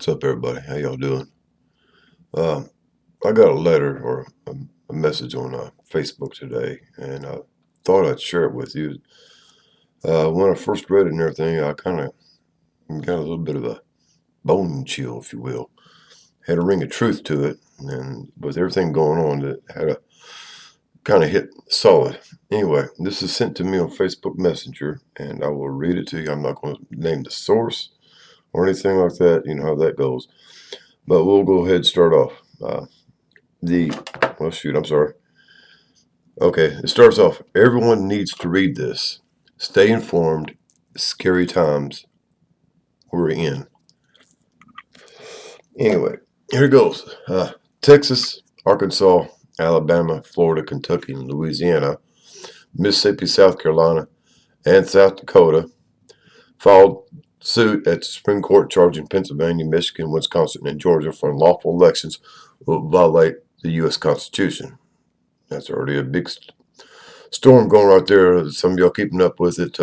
What's up, everybody? How y'all doing? Uh, I got a letter or a message on Facebook today, and I thought I'd share it with you. When I first read it and everything, I kind of got a little bit of a bone chill, if you will. Had a ring of truth to it, and with everything going on, it had a kind of hit solid. Anyway, this is sent to me on Facebook Messenger, and I will read it to you. I'm not going to name the source or anything like that. You know how that goes. But we'll go ahead and start off. Well, shoot, I'm sorry. Okay, it starts off. Everyone needs to read this. Stay informed. Scary times we're in. Anyway, here it goes. Texas, Arkansas, Alabama, Florida, Kentucky, and Louisiana, Mississippi, South Carolina, and South Dakota filed suit at the Supreme Court charging Pennsylvania, Michigan, Wisconsin, and Georgia for unlawful elections will violate the U.S. Constitution. That's already a big storm going right there. Some of y'all keeping up with it.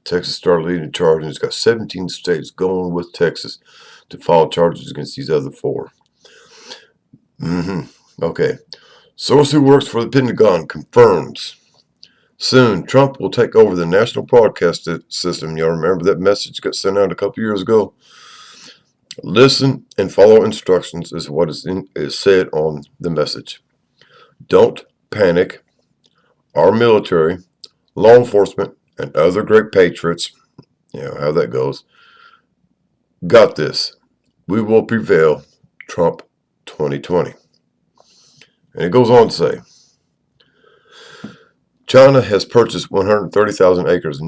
Texas started leading the charge, and it's got 17 states going with Texas to file charges against these other four. Okay. Source who works for the Pentagon confirms. Soon, Trump will take over the national broadcast system. Y'all remember that message got sent out a couple years ago? Listen and follow instructions is what is said on the message. Don't panic. Our military, law enforcement, and other great patriots, you know how that goes, got this. We will prevail. Trump 2020. And it goes on to say, China has purchased 130,000 acres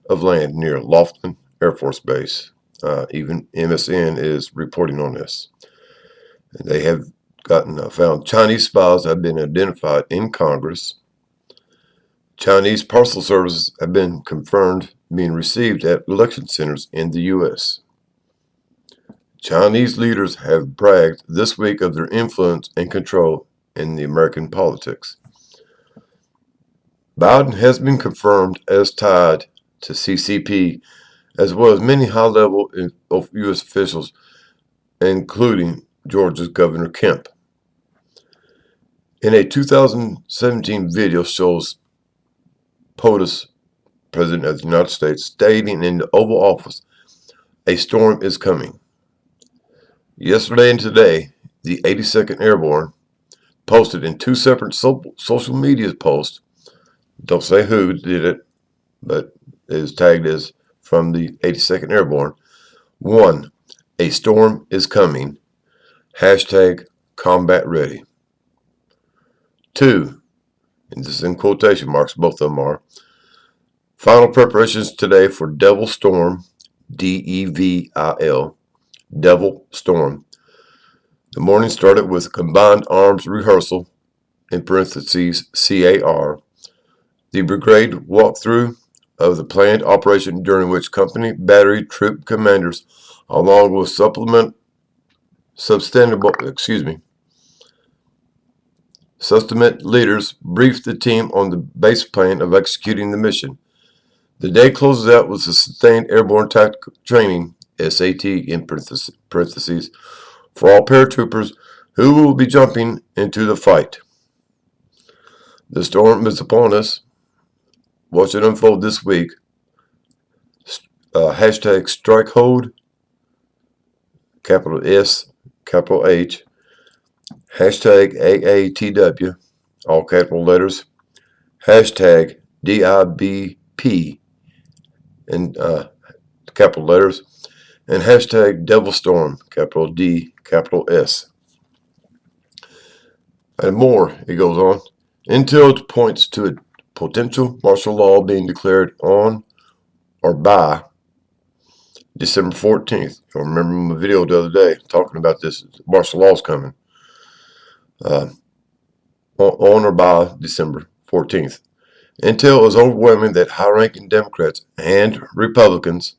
of land near Lofton Air Force Base. Even MSN is reporting on this. And they have found Chinese spies have been identified in Congress. Chinese parcel services have been confirmed being received at election centers in the U.S. Chinese leaders have bragged this week of their influence and control in the American politics. Biden has been confirmed as tied to CCP, as well as many high-level U.S. officials, including Georgia's Governor Kemp. In a 2017 video shows POTUS, President of the United States, stating in the Oval Office, a storm is coming. Yesterday and today, the 82nd Airborne posted in two separate social media posts, don't say who did it, but it is tagged as from the 82nd Airborne. 1. A storm is coming. Hashtag combat ready. 2. And this is in quotation marks, both of them are. Final preparations today for Devil Storm, DEVIL, Devil Storm. The morning started with a combined arms rehearsal, in parentheses CAR. The brigade walkthrough of the planned operation during which company battery troop commanders, along with sustainment leaders, briefed the team on the base plan of executing the mission. The day closes out with the Sustained Airborne Tactical Training, SAT in parentheses, for all paratroopers who will be jumping into the fight. The storm is upon us. Watch it unfold this week. Hashtag strike hold, capital S, capital H. Hashtag AATW, all capital letters. Hashtag DIBP, in capital letters. And hashtag Devil Storm, capital D, capital S. And more, it goes on. Intel points to a potential martial law being declared on or by December 14th. I remember my video the other day talking about this. Martial law is coming. On or by December 14th. Intel is overwhelming that high-ranking Democrats and Republicans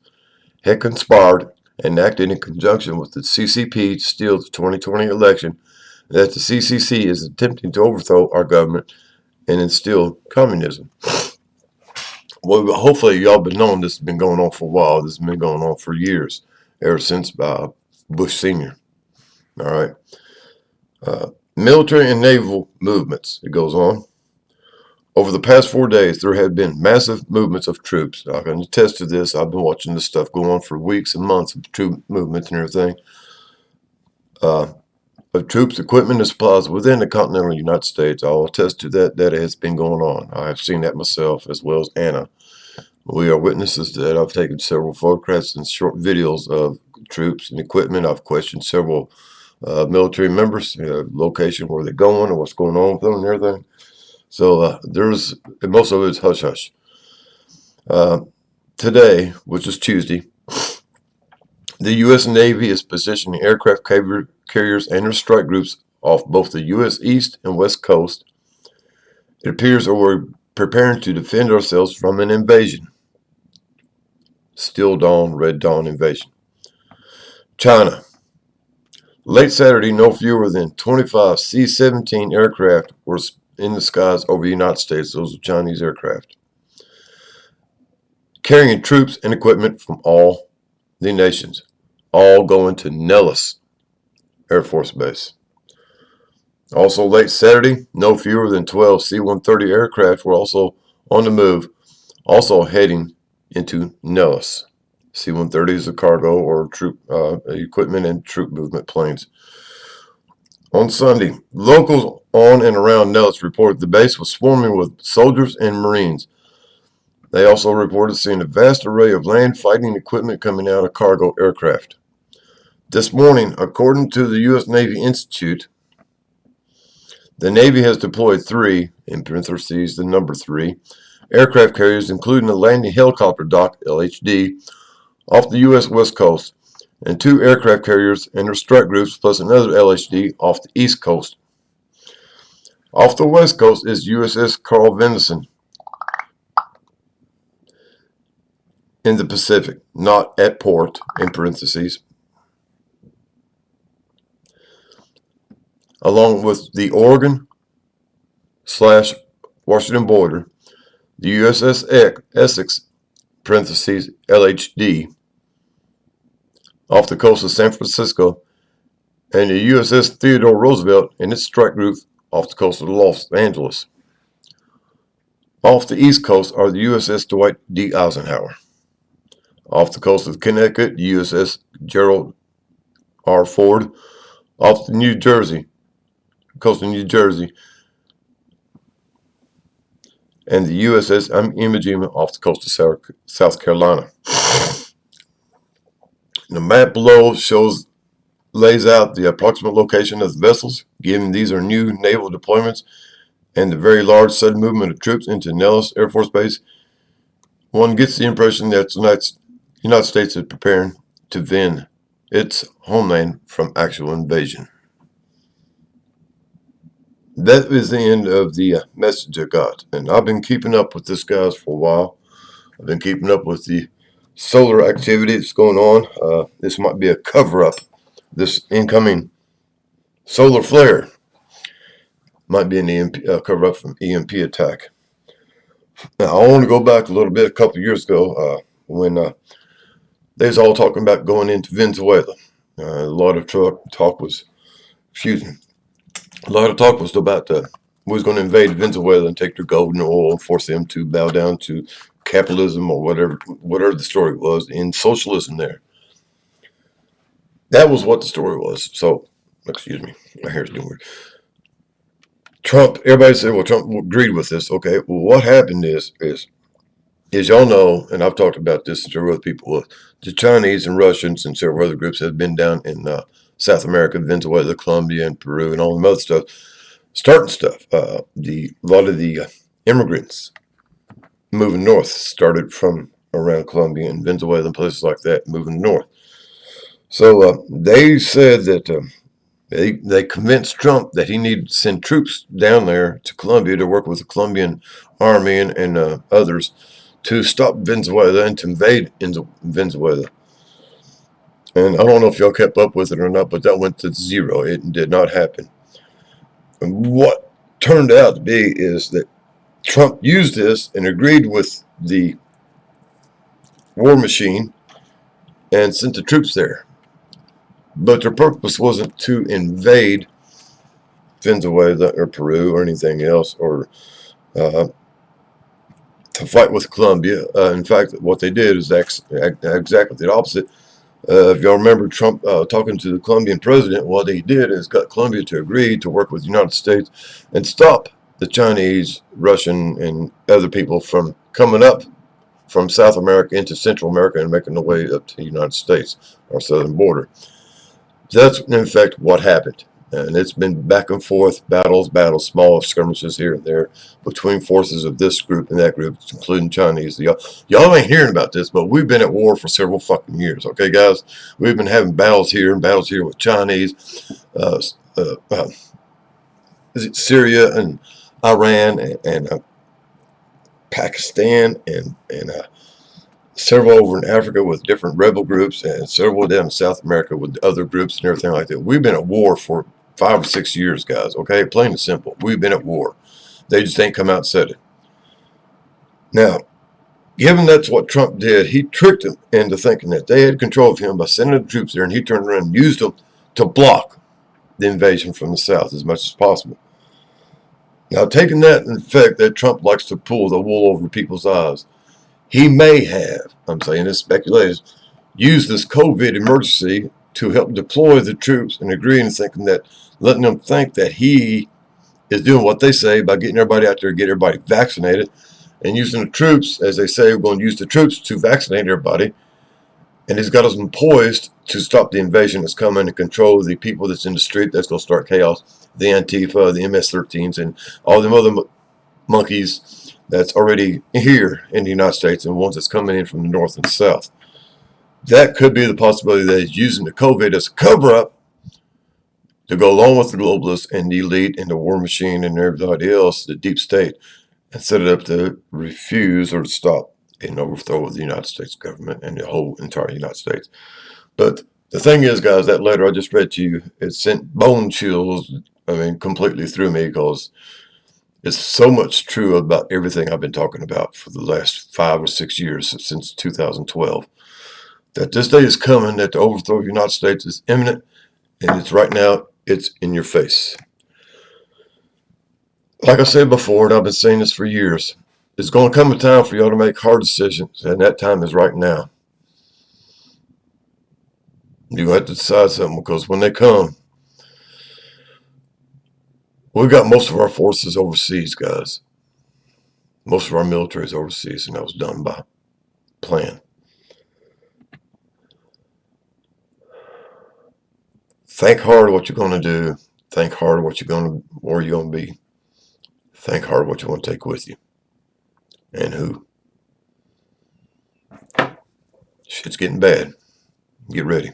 had conspired and acted in conjunction with the CCP to steal the 2020 election, and that the CCC is attempting to overthrow our government and instill communism. Well, hopefully y'all been knowing this has been going on for a while. This has been going on for years, ever since Bush Sr. All right. Military and naval movements, it goes on. Over the past 4 days, there have been massive movements of troops. I can attest to this. I've been watching this stuff go on for weeks and months of troop movements and everything. Of troops, equipment, and supplies within the continental United States. I'll attest to that. That has been going on. I have seen that myself, as well as Anna. We are witnesses to that. I've taken several photographs and short videos of troops and equipment. I've questioned several military members, location where they're going and what's going on with them and everything. So most of it is hush hush. Today, which is Tuesday, the U.S. Navy is positioning aircraft carriers and their strike groups off both the U.S. East and West Coast. It appears that we're preparing to defend ourselves from an invasion. Still Dawn, Red Dawn invasion. China. Late Saturday, no fewer than 25 C-17 aircraft were in the skies over the United States. Those are Chinese aircraft, carrying troops and equipment from all the nations, all going to Nellis Air Force Base. Also late Saturday, no fewer than 12 C-130 aircraft were also on the move, also heading into Nellis. C-130 is a cargo or troop equipment and troop movement planes. On Sunday, locals on and around Nellis reported the base was swarming with soldiers and Marines. They also reported seeing a vast array of land fighting equipment coming out of cargo aircraft. This morning, according to the U.S. Navy Institute, the Navy has deployed 3, in parentheses the number 3, aircraft carriers, including a landing helicopter dock, LHD, off the U.S. West Coast, and 2 aircraft carriers and their strike groups, plus another LHD off the East Coast. Off the West Coast is USS Carl Vinson in the Pacific, not at port, in parentheses, along with the Oregon/Washington border, the USS Essex, parentheses, LHD, off the coast of San Francisco, and the USS Theodore Roosevelt and its strike group off the coast of Los Angeles. Off the East Coast are the USS Dwight D. Eisenhower. Off the coast of Connecticut, the USS Gerald R. Ford. Off the coast of New Jersey, and the USS Iwo Jima off the coast of South Carolina. The map below lays out the approximate location of the vessels, given these are new naval deployments and the very large sudden movement of troops into Nellis Air Force Base. One gets the impression that the United States is preparing to defend its homeland from actual invasion. That is the end of the message I got, and I've been keeping up with this, guys, for a while. I've been keeping up with the solar activity that's going on. This might be a cover-up. This incoming solar flare might be an cover-up from EMP attack. Now, I want to go back a little bit, a couple of years ago, when they was all talking about going into Venezuela. A lot of talk was about we was going to invade Venezuela and take their gold and oil and force them to bow down to capitalism or whatever the story was, in socialism there. That was what the story was. So, excuse me, my hair's doing weird. Trump, everybody said, well, Trump agreed with this. Okay, well, what happened is y'all know, and I've talked about this to several other people, the Chinese and Russians and several other groups have been down in South America, Venezuela, Colombia, and Peru, and all the other stuff, starting stuff. A lot of the immigrants moving north started from around Colombia and Venezuela and places like that, moving north. So they said that they convinced Trump that he needed to send troops down there to Colombia to work with the Colombian army and others to stop Venezuela and to invade into Venezuela. And I don't know if y'all kept up with it or not, but that went to zero. It did not happen. And what turned out to be is that Trump used this and agreed with the war machine and sent the troops there. But their purpose wasn't to invade Venezuela or Peru or anything else, or uh, to fight with Colombia. In fact, what they did is exactly the opposite. If y'all remember Trump talking to the Colombian president, what he did is got Colombia to agree to work with the United States and stop the Chinese, Russian, and other people from coming up from South America into Central America and making their way up to the United States, our southern border. That's in fact what happened. And it's been back and forth, battles, small skirmishes here and there between forces of this group and that group, including Chinese. Y'all ain't hearing about this, but we've been at war for several fucking years. Okay, guys? We've been having battles here and battles here with Chinese, uh, uh, uh, Syria and Iran and Pakistan and several over in Africa with different rebel groups and several down in South America with other groups and everything like that. We've been at war for 5 or 6 years, guys. Okay, plain and simple. We've been at war. They just ain't come out and said it. Now, given that's what Trump did, he tricked them into thinking that they had control of him by sending the troops there, and he turned around and used them to block the invasion from the south as much as possible. Now, taking that in effect, that Trump likes to pull the wool over people's eyes. He may have, I'm saying this speculation, used this COVID emergency to help deploy the troops and agreeing and thinking that, letting them think that he is doing what they say by getting everybody out there, get everybody vaccinated, and using the troops, as they say, we're going to use the troops to vaccinate everybody. And he's got us poised to stop the invasion that's coming and control the people that's in the street. That's going to start chaos. The Antifa, the MS-13s, and all them other monkeys that's already here in the United States and ones that's coming in from the north and south. That could be the possibility that he's using the COVID as a cover-up to go along with the globalists and the elite and the war machine and everybody else, the deep state, and set it up to refuse or to stop an overthrow of the United States government and the whole entire United States. But the thing is, guys, that letter I just read to you, it sent bone chills, completely through me because it's so much true about everything I've been talking about for the last 5 or 6 years since 2012. That this day is coming, that the overthrow of the United States is imminent, and it's right now, it's in your face. Like I said before, and I've been saying this for years, it's going to come a time for y'all to make hard decisions, and that time is right now. You have to decide something because when they come, we've got most of our forces overseas, guys. Most of our military is overseas, and that was done by plan. Think hard what you're going to do. Think hard where you're going to be. Think hard what you want to take with you. And who. Shit's getting bad. Get ready.